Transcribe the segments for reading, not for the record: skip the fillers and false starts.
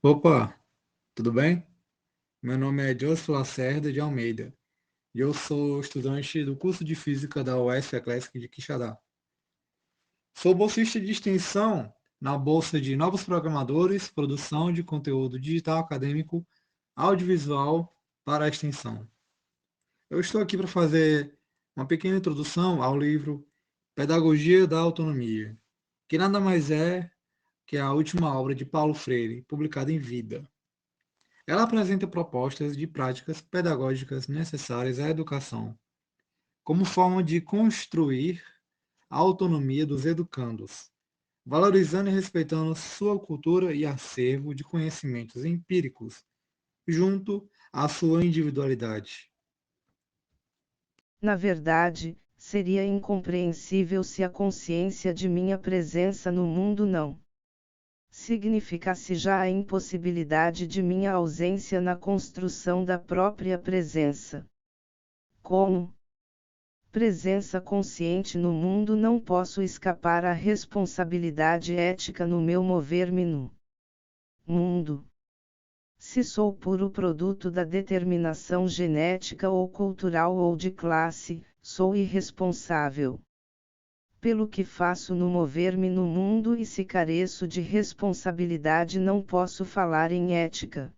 Opa, tudo bem? Meu nome é Joseph Lacerda de Almeida e eu sou estudante do curso de Física da UESP Classic de Quixadá. Sou bolsista de extensão na Bolsa de Novos Programadores, Produção de Conteúdo Digital Acadêmico Audiovisual para a Extensão. Eu estou aqui para fazer uma pequena introdução ao livro Pedagogia da Autonomia, que nada mais é que a última obra de Paulo Freire, publicada em vida. Ela apresenta propostas de práticas pedagógicas necessárias à educação, como forma de construir a autonomia dos educandos, valorizando e respeitando sua cultura e acervo de conhecimentos empíricos, junto à sua individualidade. Na verdade, seria incompreensível se a consciência de minha presença no mundo não significasse já a impossibilidade de minha ausência na construção da própria presença. Como presença consciente no mundo, não posso escapar à responsabilidade ética no meu mover-me no mundo. Se sou puro produto da determinação genética ou cultural ou de classe, sou irresponsável pelo que faço no mover-me no mundo, e se careço de responsabilidade não posso falar em ética.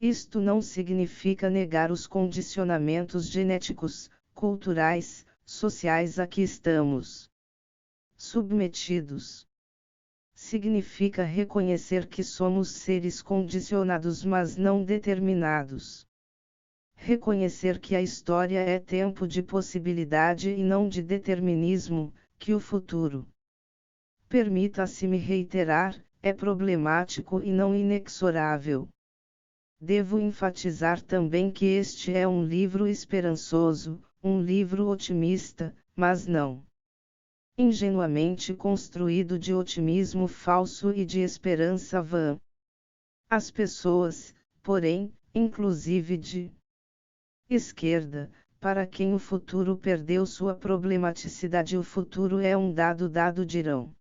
Isto não significa negar os condicionamentos genéticos, culturais, sociais a que estamos submetidos. Significa reconhecer que somos seres condicionados, mas não determinados. Reconhecer que a história é tempo de possibilidade e não de determinismo, que o futuro, permita-se-me reiterar, é problemático e não inexorável. Devo enfatizar também que este é um livro esperançoso, um livro otimista, mas não ingenuamente construído de otimismo falso e de esperança vã. As pessoas, porém, inclusive de esquerda, para quem o futuro perdeu sua problematicidade, o futuro é um dado dirão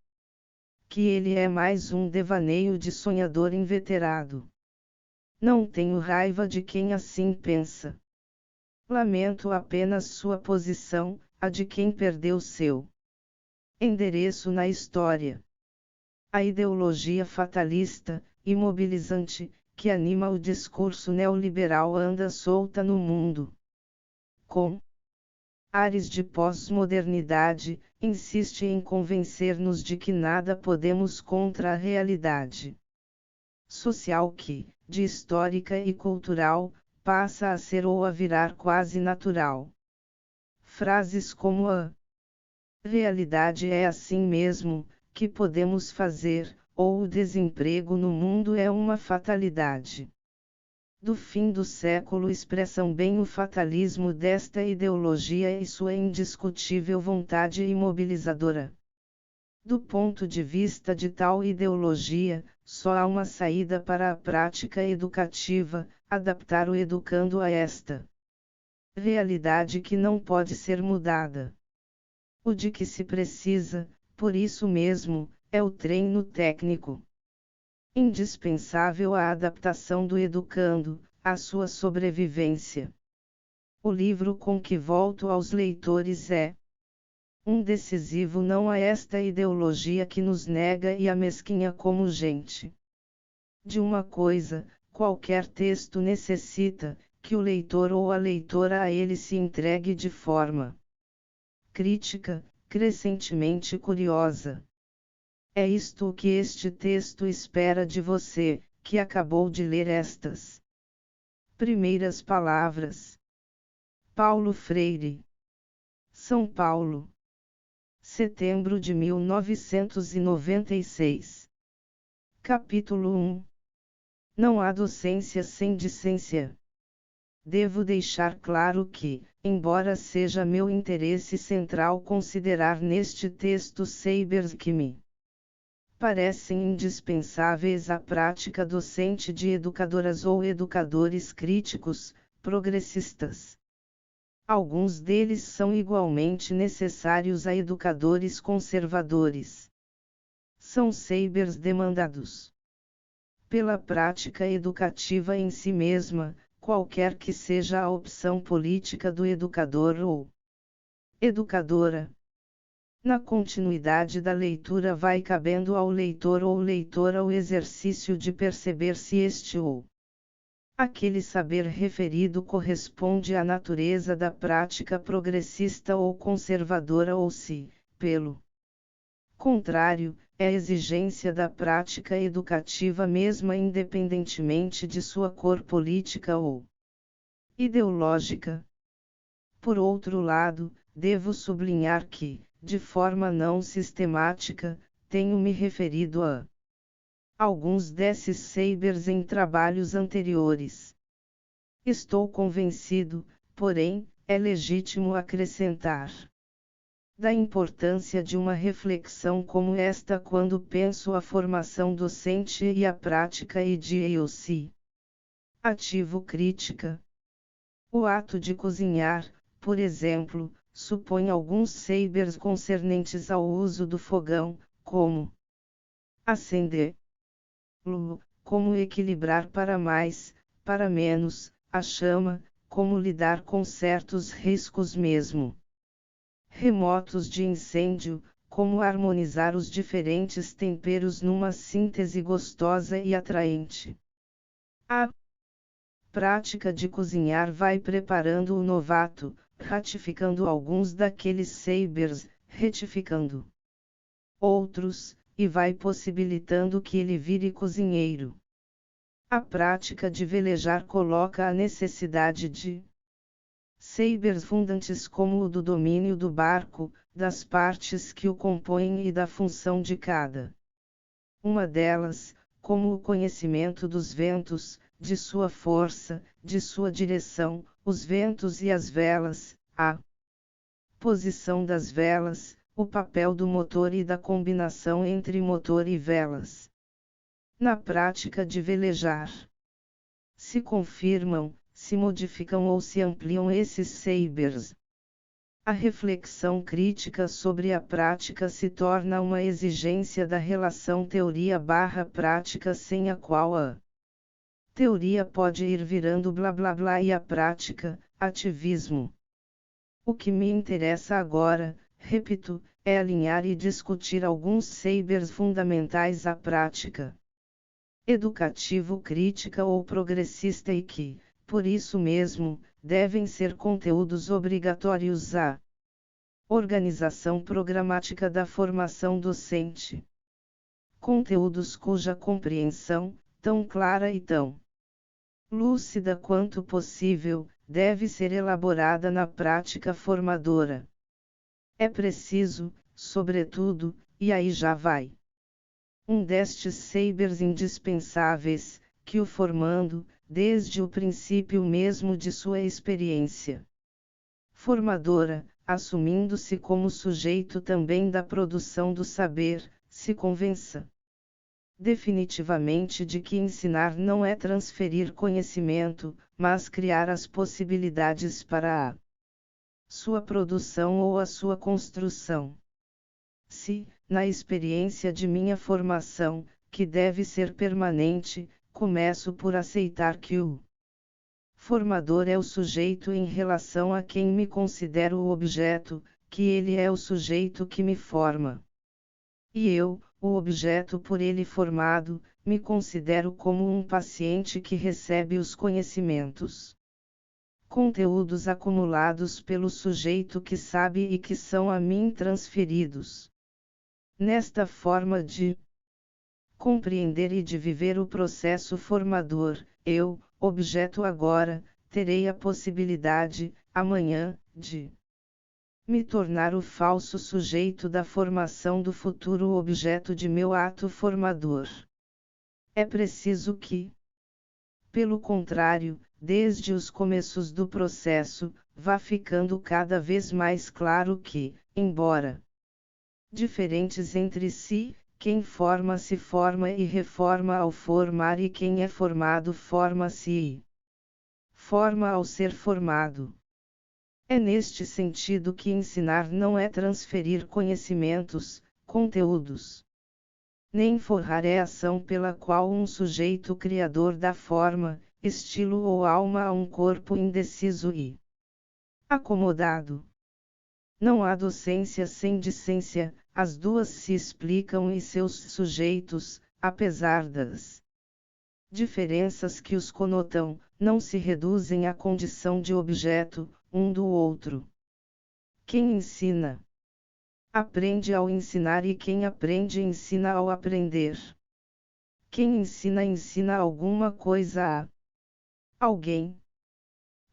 que ele é mais um devaneio de sonhador inveterado. Não tenho raiva de quem assim pensa. Lamento apenas sua posição, a de quem perdeu seu endereço na história. A ideologia fatalista, imobilizante, que anima o discurso neoliberal anda solta no mundo. Com ares de pós-modernidade, insiste em convencer-nos de que nada podemos contra a realidade social que, de histórica e cultural, passa a ser ou a virar quase natural. Frases como a realidade é assim mesmo, que podemos fazer, ou o desemprego no mundo é uma fatalidade do fim do século expressam bem o fatalismo desta ideologia e sua indiscutível vontade imobilizadora. Do ponto de vista de tal ideologia, só há uma saída para a prática educativa: adaptar o educando a esta realidade que não pode ser mudada. O de que se precisa, por isso mesmo, é o treino técnico. Indispensável à adaptação do educando, à sua sobrevivência. O livro com que volto aos leitores é um decisivo não a esta ideologia que nos nega e amesquinha como gente. De uma coisa, qualquer texto necessita, que o leitor ou a leitora a ele se entregue de forma crítica, crescentemente curiosa. É isto o que este texto espera de você, que acabou de ler estas primeiras palavras. Paulo Freire. São Paulo. Setembro de 1996. Capítulo 1. Não há docência sem discência. Devo deixar claro que, embora seja meu interesse central considerar neste texto sabers que me parecem indispensáveis à prática docente de educadoras ou educadores críticos, progressistas. Alguns deles são igualmente necessários a educadores conservadores. São sabers demandados pela prática educativa em si mesma, qualquer que seja a opção política do educador ou educadora. Na continuidade da leitura vai cabendo ao leitor ou leitora o exercício de perceber se este ou aquele saber referido corresponde à natureza da prática progressista ou conservadora ou se, pelo contrário, é exigência da prática educativa mesma independentemente de sua cor política ou ideológica. Por outro lado, devo sublinhar que, de forma não sistemática, tenho me referido a alguns desses sabers em trabalhos anteriores. Estou convencido, porém, é legítimo acrescentar da importância de uma reflexão como esta quando penso a formação docente e a prática EDUC ativo crítica. O ato de cozinhar, por exemplo, supõe alguns sabers concernentes ao uso do fogão, como acender, como equilibrar para mais, para menos, a chama, como lidar com certos riscos mesmo remotos de incêndio, como harmonizar os diferentes temperos numa síntese gostosa e atraente. A prática de cozinhar vai preparando o novato, ratificando alguns daqueles sabers, retificando outros, e vai possibilitando que ele vire cozinheiro. A prática de velejar coloca a necessidade de sabers fundantes como o do domínio do barco, das partes que o compõem e da função de cada uma delas, como o conhecimento dos ventos, de sua força, de sua direção, os ventos e as velas, a posição das velas, o papel do motor e da combinação entre motor e velas. Na prática de velejar, se confirmam, se modificam ou se ampliam esses sabers. A reflexão crítica sobre a prática se torna uma exigência da relação teoria/prática sem a qual a teoria pode ir virando blá blá blá e a prática, ativismo. O que me interessa agora, repito, é alinhar e discutir alguns sabers fundamentais à prática educativo crítica ou progressista e que, por isso mesmo, devem ser conteúdos obrigatórios à organização programática da formação docente. Conteúdos cuja compreensão, tão clara e tão lúcida quanto possível, deve ser elaborada na prática formadora. É preciso, sobretudo, e aí já vai um destes sabers indispensáveis, que o formando, desde o princípio mesmo de sua experiência formadora, assumindo-se como sujeito também da produção do saber, se convença definitivamente de que ensinar não é transferir conhecimento, mas criar as possibilidades para a sua produção ou a sua construção. Se, na experiência de minha formação, que deve ser permanente, começo por aceitar que o formador é o sujeito em relação a quem me considero o objeto, que ele é o sujeito que me forma. E eu, o objeto por ele formado, me considero como um paciente que recebe os conhecimentos, conteúdos acumulados pelo sujeito que sabe e que são a mim transferidos. Nesta forma de compreender e de viver o processo formador, eu, objeto agora, terei a possibilidade, amanhã, de me tornar o falso sujeito da formação do futuro objeto de meu ato formador. É preciso que, pelo contrário, desde os começos do processo, vá ficando cada vez mais claro que, embora diferentes entre si, quem forma se forma e reforma ao formar e quem é formado forma-se e forma ao ser formado. É neste sentido que ensinar não é transferir conhecimentos, conteúdos Nem forrar é ação pela qual um sujeito criador dá forma, estilo ou alma a um corpo indeciso e acomodado. Não há docência sem discência, as duas se explicam e seus sujeitos, apesar das diferenças que os conotam, não se reduzem à condição de objeto, um do outro. Quem ensina, aprende ao ensinar e quem aprende ensina ao aprender. Quem ensina ensina alguma coisa a alguém.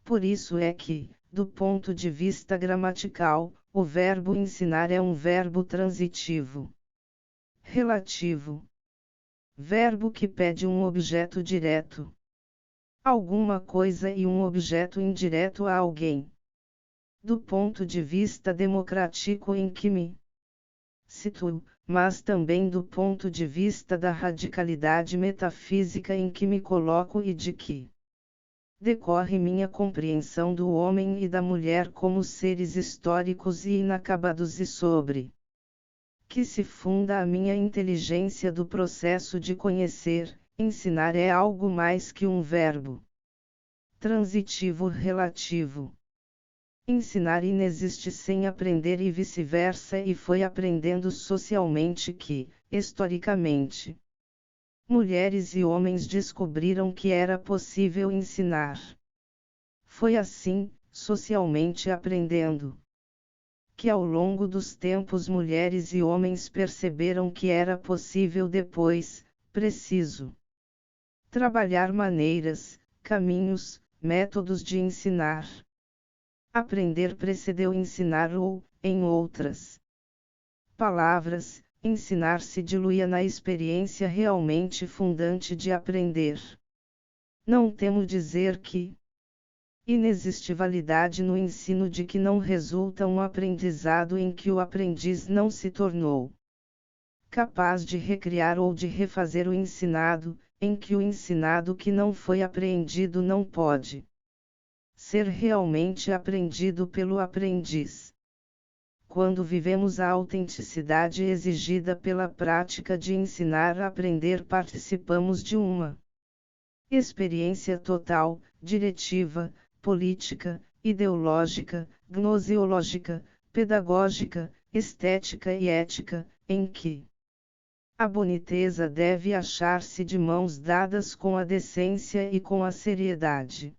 Por isso é que, do ponto de vista gramatical, o verbo ensinar é um verbo transitivo. Relativo. Verbo que pede um objeto direto. Alguma coisa e um objeto indireto a alguém. Do ponto de vista democrático em que me situo, mas também do ponto de vista da radicalidade metafísica em que me coloco e de que decorre minha compreensão do homem e da mulher como seres históricos e inacabados e sobre que se funda a minha inteligência do processo de conhecer. Ensinar é algo mais que um verbo transitivo relativo. Ensinar inexiste sem aprender e vice-versa, e foi aprendendo socialmente que, historicamente, mulheres e homens descobriram que era possível ensinar. Foi assim, socialmente aprendendo, que ao longo dos tempos mulheres e homens perceberam que era possível depois, preciso, trabalhar maneiras, caminhos, métodos de ensinar. Aprender precedeu ensinar ou, em outras palavras, ensinar se diluía na experiência realmente fundante de aprender. Não temo dizer que inexiste validade no ensino de que não resulta um aprendizado em que o aprendiz não se tornou capaz de recriar ou de refazer o ensinado, em que o ensinado que não foi apreendido não pode ser realmente aprendido pelo aprendiz. Quando vivemos a autenticidade exigida pela prática de ensinar a aprender, participamos de uma experiência total, diretiva, política, ideológica, gnoseológica, pedagógica, estética e ética, em que a boniteza deve achar-se de mãos dadas com a decência e com a seriedade.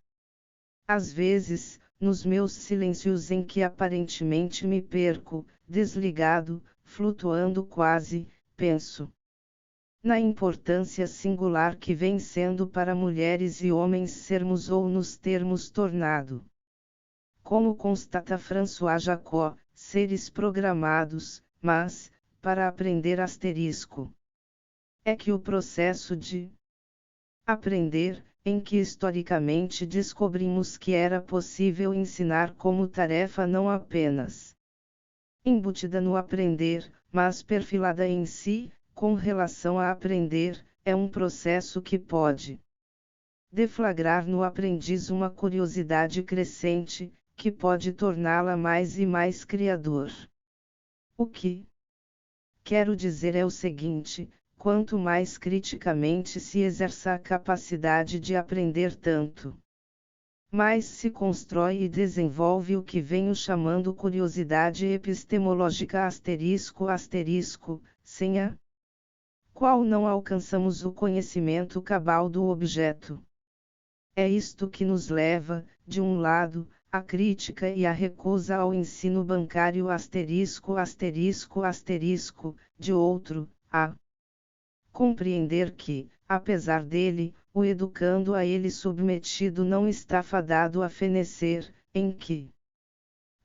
Às vezes, nos meus silêncios em que aparentemente me perco, desligado, flutuando quase, penso na importância singular que vem sendo para mulheres e homens sermos ou nos termos tornado. Como constata François Jacot, seres programados, mas, para aprender asterisco. É que o processo de aprender, em que historicamente descobrimos que era possível ensinar como tarefa não apenas embutida no aprender, mas perfilada em si, com relação a aprender, é um processo que pode deflagrar no aprendiz uma curiosidade crescente, que pode torná-la mais e mais criador. O que quero dizer é o seguinte: quanto mais criticamente se exerça a capacidade de aprender, tanto mais se constrói e desenvolve o que venho chamando curiosidade epistemológica asterisco, sem a qual não alcançamos o conhecimento cabal do objeto. É isto que nos leva, de um lado, à crítica e à recusa ao ensino bancário de outro, a compreender que, apesar dele, o educando a ele submetido não está fadado a fenecer, em que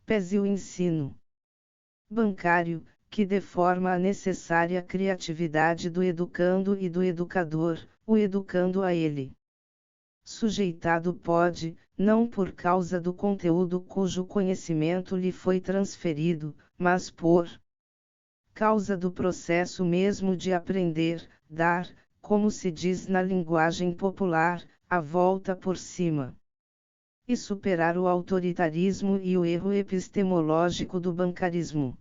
pese o ensino bancário, que deforma a necessária criatividade do educando e do educador, o educando a ele sujeitado pode, não por causa do conteúdo cujo conhecimento lhe foi transferido, mas por causa do processo mesmo de aprender, dar, como se diz na linguagem popular, a volta por cima. E superar o autoritarismo e o erro epistemológico do bancarismo.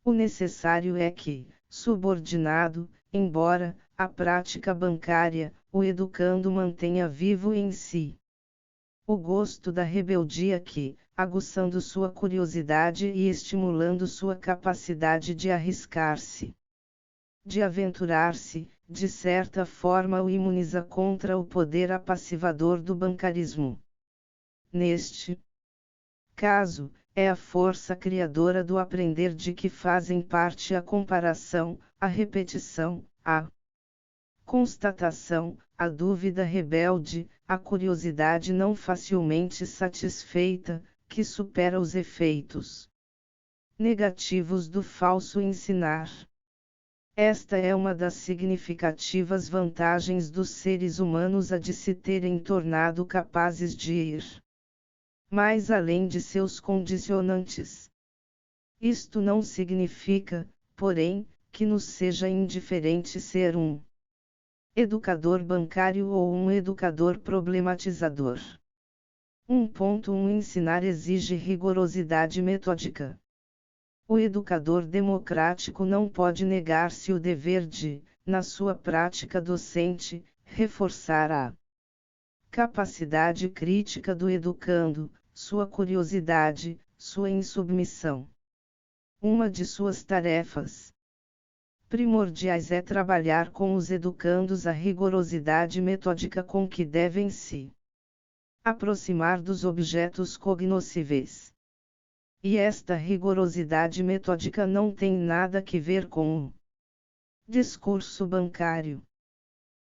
O necessário é que, subordinado, embora, a prática bancária, o educando mantenha vivo em si o gosto da rebeldia que, aguçando sua curiosidade e estimulando sua capacidade de arriscar-se, de aventurar-se, de certa forma o imuniza contra o poder apassivador do bancarismo. Neste caso, é a força criadora do aprender de que fazem parte a comparação, a repetição, a constatação, a dúvida rebelde, a curiosidade não facilmente satisfeita, que supera os efeitos negativos do falso ensinar. Esta é uma das significativas vantagens dos seres humanos a de se terem tornado capazes de ir mais além de seus condicionantes. Isto não significa, porém, que nos seja indiferente ser um educador bancário ou um educador problematizador. 1.1 Ensinar exige rigorosidade metódica. O educador democrático não pode negar-se o dever de, na sua prática docente, reforçar a capacidade crítica do educando, sua curiosidade, sua insubmissão. Uma de suas tarefas primordiais é trabalhar com os educandos a rigorosidade metódica com que devem se aproximar dos objetos cognoscíveis. E esta rigorosidade metódica não tem nada que ver com o discurso bancário.